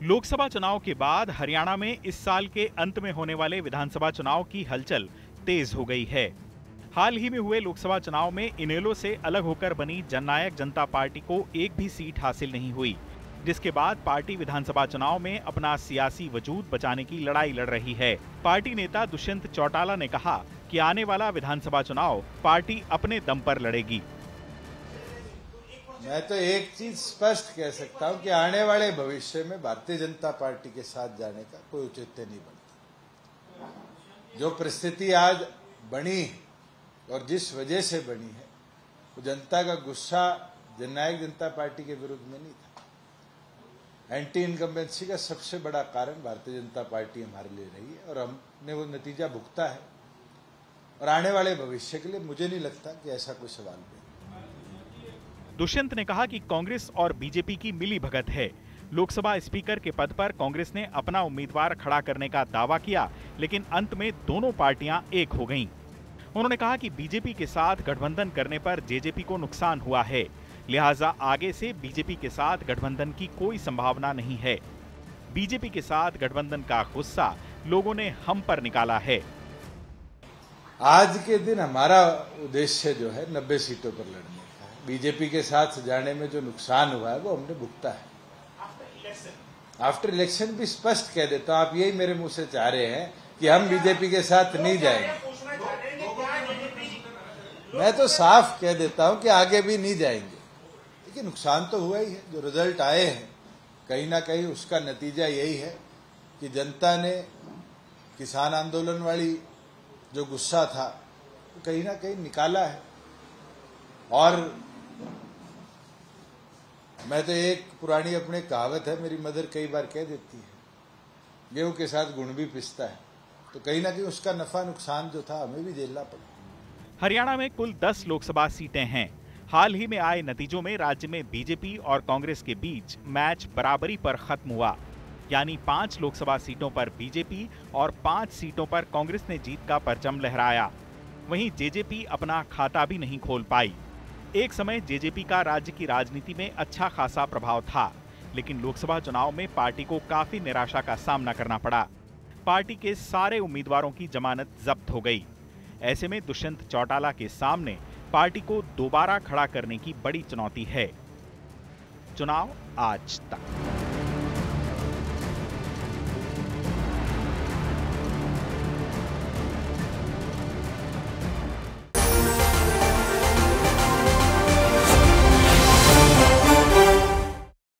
लोकसभा चुनाव के बाद हरियाणा में इस साल के अंत में होने वाले विधानसभा चुनाव की हलचल तेज हो गई है। हाल ही में हुए लोकसभा चुनाव में इनेलो से अलग होकर बनी जननायक जनता पार्टी को एक भी सीट हासिल नहीं हुई, जिसके बाद पार्टी विधानसभा चुनाव में अपना सियासी वजूद बचाने की लड़ाई लड़ रही है। पार्टी नेता दुष्यंत चौटाला ने कहा कि आने वाला विधानसभा चुनाव पार्टी अपने दम पर लड़ेगी। मैं तो एक चीज स्पष्ट कह सकता हूं कि आने वाले भविष्य में भारतीय जनता पार्टी के साथ जाने का कोई औचित्य नहीं बनता। जो परिस्थिति आज बनी और जिस वजह से बनी है, वो जनता का गुस्सा जननायक जनता पार्टी के विरुद्ध में नहीं था। एंटी इनकम्बेंसी का सबसे बड़ा कारण भारतीय जनता पार्टी हमारे लिए रही है और हमने वो नतीजा भुगता है। और आने वाले भविष्य के लिए मुझे नहीं लगता कि ऐसा कोई सवाल भी। दुष्यंत ने कहा कि कांग्रेस और बीजेपी की मिली भगत है। लोकसभा स्पीकर के पद पर कांग्रेस ने अपना उम्मीदवार खड़ा करने का दावा किया, लेकिन अंत में दोनों पार्टियां एक हो गईं। उन्होंने कहा कि बीजेपी के साथ गठबंधन करने पर जेजेपी को नुकसान हुआ है, लिहाजा आगे से बीजेपी के साथ गठबंधन की कोई संभावना नहीं है। बीजेपी के साथ गठबंधन का गुस्सा लोगों ने हम पर निकाला है। आज के दिन हमारा उद्देश्य जो है 90 सीटों पर लड़ने का है। बीजेपी के साथ जाने में जो नुकसान हुआ है वो हमने भुगता है। आफ्टर इलेक्शन भी स्पष्ट कह देता हूं, आप यही मेरे मुंह से चाह रहे हैं कि हम बीजेपी के साथ नहीं जाएंगे। मैं तो साफ कह देता हूं कि आगे भी नहीं जाएंगे। देखिए, नुकसान तो हुआ ही है। जो रिजल्ट आए हैं कहीं ना कहीं उसका नतीजा यही है कि जनता ने किसान आंदोलन वाली जो गुस्सा था वो कहीं ना कहीं निकाला है। और मैं तो एक पुरानी अपने कहावत है, मेरी मदर कई बार कह देती है, गेहूं के साथ गुण भी पिसता है। तो कहीं ना कहीं उसका नफा नुकसान जो था हमें भी झेलना पड़ा। हरियाणा में कुल 10 लोकसभा सीटें हैं। हाल ही में आए नतीजों में राज्य में बीजेपी और कांग्रेस के बीच मैच बराबरी पर खत्म हुआ, यानी 5 लोकसभा सीटों पर बीजेपी और 5 सीटों पर कांग्रेस ने जीत का परचम लहराया। वहीं जेजेपी अपना खाता भी नहीं खोल पाई। एक समय जेजेपी का राज्य की राजनीति में अच्छा खासा प्रभाव था, लेकिन लोकसभा चुनाव में पार्टी को काफी निराशा का सामना करना पड़ा। पार्टी के सारे उम्मीदवारों की जमानत जब्त हो गई। ऐसे में दुष्यंत चौटाला के सामने पार्टी को दोबारा खड़ा करने की बड़ी चुनौती है। चुनाव आज तक।